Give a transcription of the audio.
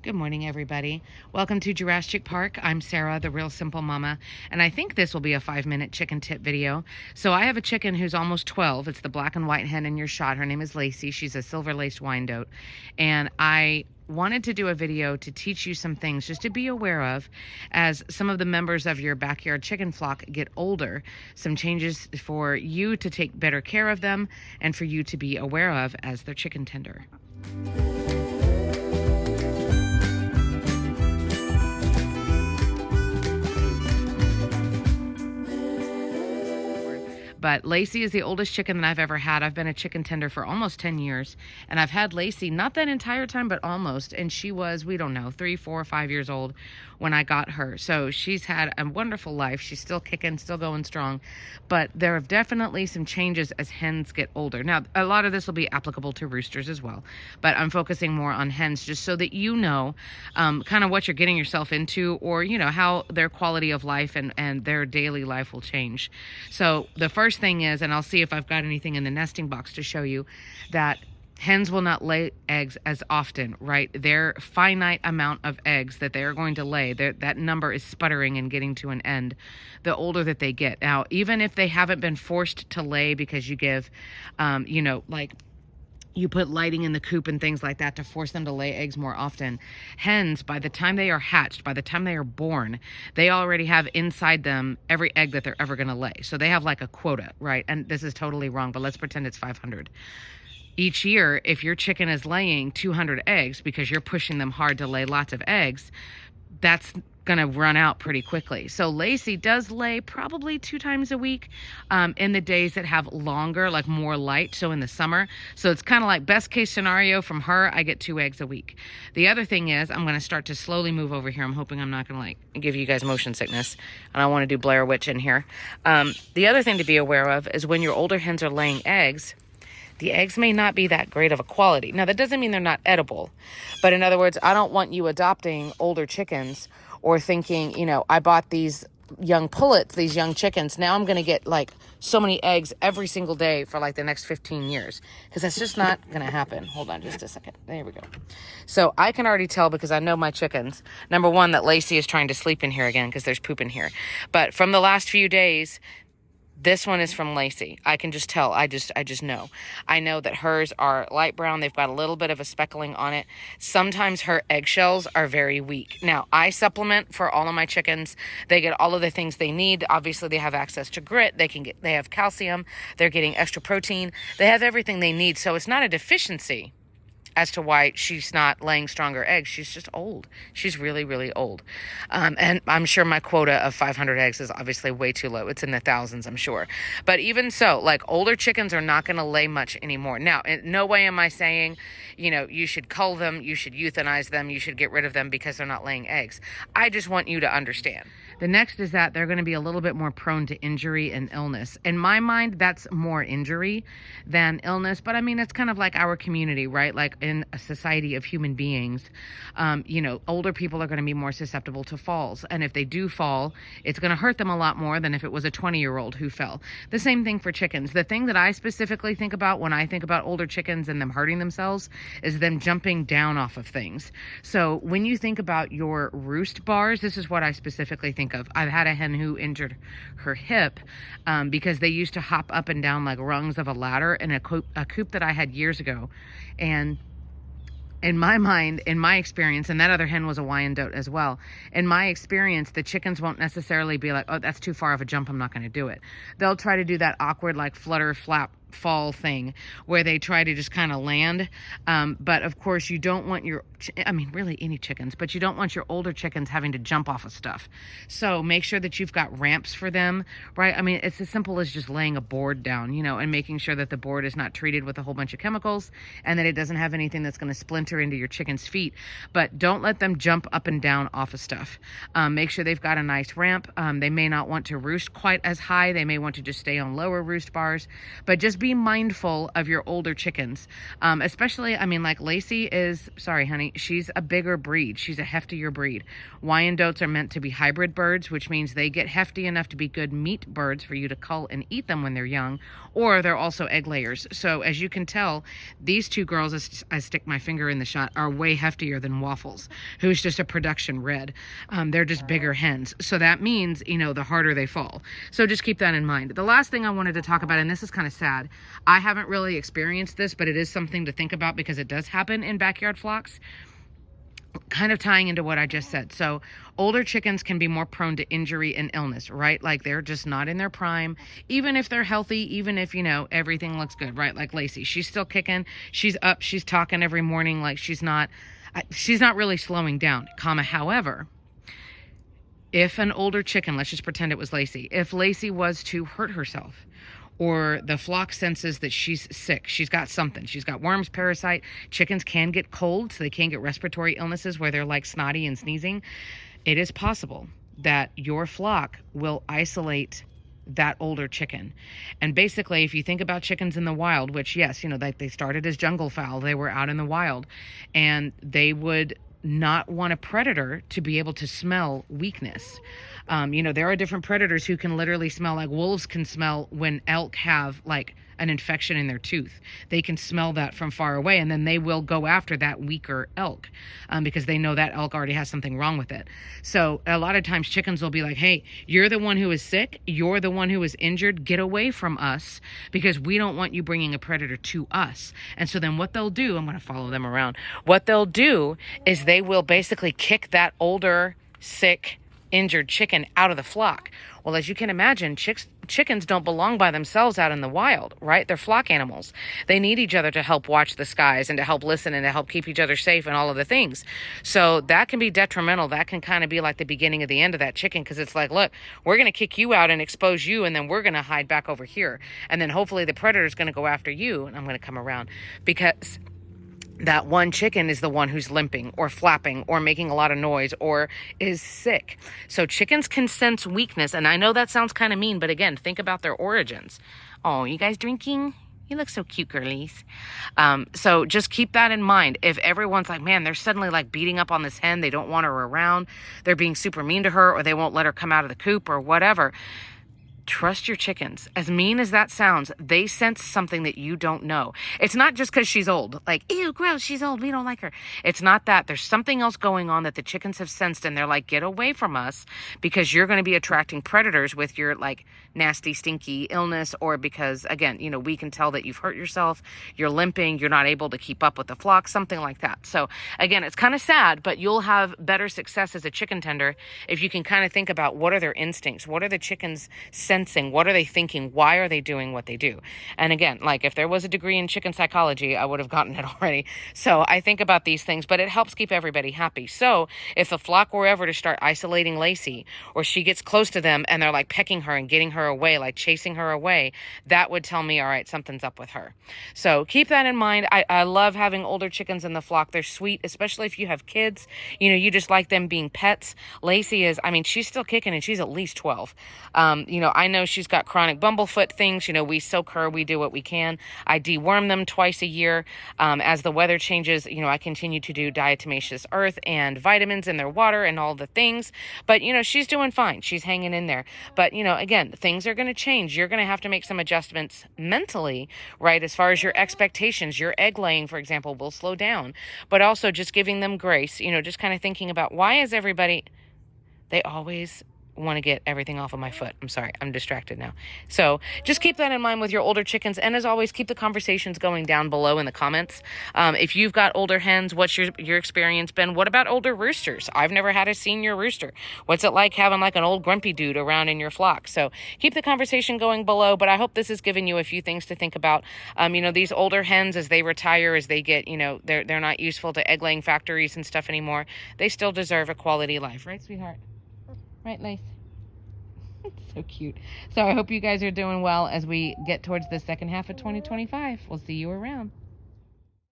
Good morning, everybody. Welcome to Jurassic Park. I'm Sarah, the Real Simple Mama, and I think this will be a 5-minute chicken tip video. So I have a chicken who's almost 12. It's the black and white hen in your shot. Her name is Lacie. She's a silver-laced Wyandotte, and I wanted to do a video to teach you some things just to be aware of as some of the members of your backyard chicken flock get older. Some changes for you to take better care of them and for you to be aware of as their chicken tender. But Lacie is the oldest chicken that I've ever had. I've been a chicken tender for almost 10 years. And I've had Lacie, not that entire time, but almost. And she was, we don't know, 3, 4, 5 years old when I got her. So she's had a wonderful life. She's still kicking, still going strong. But there are definitely some changes as hens get older. Now, a lot of this will be applicable to roosters as well. But I'm focusing more on hens just so that you know kind of what you're getting yourself into, or, you know, how their quality of life and their daily life will change. So the first thing is, and I'll see if I've got anything in the nesting box to show you, that hens will not lay eggs as often, right? Their finite amount of eggs that they are going to lay, that number is sputtering and getting to an end the older that they get. Now, even if they haven't been forced to lay because you give, you know, like, you put lighting in the coop and things like that to force them to lay eggs more often. Hens, by the time they are hatched, by the time they are born, they already have inside them every egg that they're ever going to lay. So they have like a quota, right? And this is totally wrong, but let's pretend it's 500. Each year, if your chicken is laying 200 eggs because you're pushing them hard to lay lots of eggs, that's going to run out pretty quickly. So Lacie does lay probably 2 times a week in the days that have longer, like more light, so in the summer. So it's kind of like best case scenario from her, I get 2 eggs a week. The other thing is I'm going to start to slowly move over here. I'm hoping I'm not going to like give you guys motion sickness, and I want to do Blair Witch in here. The other thing to be aware of is when your older hens are laying eggs, the eggs may not be that great of a quality. Now, that doesn't mean they're not edible. But in other words, I don't want you adopting older chickens or thinking, you know, I bought these young pullets, these young chickens. Now I'm going to get like so many eggs every single day for like the next 15 years. Because that's just not going to happen. Hold on just a second. There we go. So I can already tell because I know my chickens. Number one, that Lacie is trying to sleep in here again because there's poop in here. But from the last few days, this one is from Lacie. I can just tell. I just know. I know that hers are light brown. They've got a little bit of a speckling on it. Sometimes her eggshells are very weak. Now, I supplement for all of my chickens. They get all of the things they need. Obviously, they have access to grit. They have calcium. They're getting extra protein. They have everything they need. So it's not a deficiency as to why she's not laying stronger eggs. She's just old. She's really, really old. And I'm sure my quota of 500 eggs is obviously way too low. It's in the thousands, I'm sure. But even so, like, older chickens are not going to lay much anymore. Now, in no way am I saying, you know, you should cull them, you should euthanize them, you should get rid of them because they're not laying eggs. I just want you to understand. The next is that they're going to be a little bit more prone to injury and illness. In my mind, that's more injury than illness. But I mean, it's kind of like our community, right? Like in a society of human beings, you know, older people are going to be more susceptible to falls. And if they do fall, it's going to hurt them a lot more than if it was a 20-year-old who fell. The same thing for chickens. The thing that I specifically think about when I think about older chickens and them hurting themselves is them jumping down off of things. So when you think about your roost bars, this is what I specifically think of. I've had a hen who injured her hip because they used to hop up and down like rungs of a ladder in a coop that I had years ago. And in my mind, in my experience, and that other hen was a Wyandotte as well, in my experience, the chickens won't necessarily be like, oh, that's too far of a jump, I'm not going to do it. They'll try to do that awkward like flutter, flap, fall thing where they try to just kind of land. But of course you don't want your, I mean, really any chickens, but you don't want your older chickens having to jump off of stuff. So make sure that you've got ramps for them, right? I mean, it's as simple as just laying a board down, you know, and making sure that the board is not treated with a whole bunch of chemicals and that it doesn't have anything that's going to splinter into your chicken's feet. But don't let them jump up and down off of stuff. Make sure they've got a nice ramp. They may not want to roost quite as high. They may want to just stay on lower roost bars, but just just be mindful of your older chickens. Especially, I mean, like Lacie is, sorry, honey, she's a bigger breed. She's a heftier breed. Wyandottes are meant to be hybrid birds, which means they get hefty enough to be good meat birds for you to cull and eat them when they're young, or they're also egg layers. So as you can tell, these two girls, as I stick my finger in the shot, are way heftier than Waffles, who's just a production red. They're just bigger hens. So that means, you know, the harder they fall. So just keep that in mind. The last thing I wanted to talk about, and this is kind of sad, I haven't really experienced this, but it is something to think about because it does happen in backyard flocks. Kind of tying into what I just said. So older chickens can be more prone to injury and illness, right? Like they're just not in their prime, even if they're healthy, even if, you know, everything looks good, right? Like Lacie, she's still kicking, she's up, she's talking every morning. Like she's not really slowing down, however, if an older chicken, let's just pretend it was Lacie, if Lacie was to hurt herself, or the flock senses that she's sick, she's got something, she's got worms, parasite, chickens can get cold, so they can get respiratory illnesses where they're like snotty and sneezing. It is possible that your flock will isolate that older chicken. And basically, if you think about chickens in the wild, which yes, you know, they started as jungle fowl, they were out in the wild, and they would not want a predator to be able to smell weakness. You know, there are different predators who can literally smell, like wolves can smell when elk have like an infection in their tooth. They can smell that from far away, and then they will go after that weaker elk because they know that elk already has something wrong with it. So a lot of times chickens will be like, hey, you're the one who is sick, you're the one who is injured, get away from us because we don't want you bringing a predator to us. And so then what they'll do, I'm going to follow them around, what they'll do is they will basically kick that older, sick, injured chicken out of the flock. Well, as you can imagine, chickens don't belong by themselves out in the wild, right? They're flock animals. They need each other to help watch the skies and to help listen and to help keep each other safe and all of the things. So that can be detrimental. That can kind of be like the beginning of the end of that chicken, because it's like, look, we're going to kick you out and expose you, and then we're going to hide back over here. And then hopefully the predator is going to go after you, and I'm going to come around because that one chicken is the one who's limping or flapping or making a lot of noise or is sick. So chickens can sense weakness. And I know that sounds kind of mean, but again, think about their origins. Oh, you guys drinking? You look so cute, girlies. So just keep that in mind. If everyone's like, man, they're suddenly like beating up on this hen, they don't want her around, they're being super mean to her, or they won't let her come out of the coop or whatever, trust your chickens. As mean as that sounds, they sense something that you don't know. It's not just because she's old. Like, ew, gross, she's old, we don't like her. It's not that. There's something else going on that the chickens have sensed, and they're like, get away from us because you're going to be attracting predators with your like nasty, stinky illness, or because, again, you know, we can tell that you've hurt yourself, you're limping, you're not able to keep up with the flock, something like that. So again, it's kind of sad, but you'll have better success as a chicken tender if you can kind of think about what are their instincts, what are the chickens sensing, what are they thinking, why are they doing what they do. And again, like if there was a degree in chicken psychology, I would have gotten it already. So I think about these things, but it helps keep everybody happy. So if the flock were ever to start isolating Lacie, or she gets close to them and they're like pecking her and getting her away, like chasing her away, that would tell me, all right, something's up with her. So keep that in mind. I love having older chickens in the flock. They're sweet, especially if you have kids, you know, you just like them being pets. Lacie is, I mean, she's still kicking and she's at least 12. You know, I know she's got chronic bumblefoot things. You know, we soak her, we do what we can. I deworm them twice a year. As the weather changes, you know, I continue to do diatomaceous earth and vitamins in their water and all the things. But, you know, she's doing fine. She's hanging in there. But, you know, again, things are going to change. You're going to have to make some adjustments mentally, right? As far as your expectations, your egg laying, for example, will slow down. But also just giving them grace, you know, just kind of thinking about why is everybody, they always want to get everything off of my foot. I'm sorry, I'm distracted now. So just keep that in mind with your older chickens. And as always, keep the conversations going down below in the comments. If you've got older hens, what's your experience been? What about older roosters? I've never had a senior rooster. What's it like having like an old grumpy dude around in your flock? So keep the conversation going below, but I hope this has given you a few things to think about. You know, these older hens, as they retire, as they get, you know, they're not useful to egg laying factories and stuff anymore. They still deserve a quality life, right, sweetheart? Right, Lace? So cute. So I hope you guys are doing well as we get towards the second half of 2025. We'll see you around.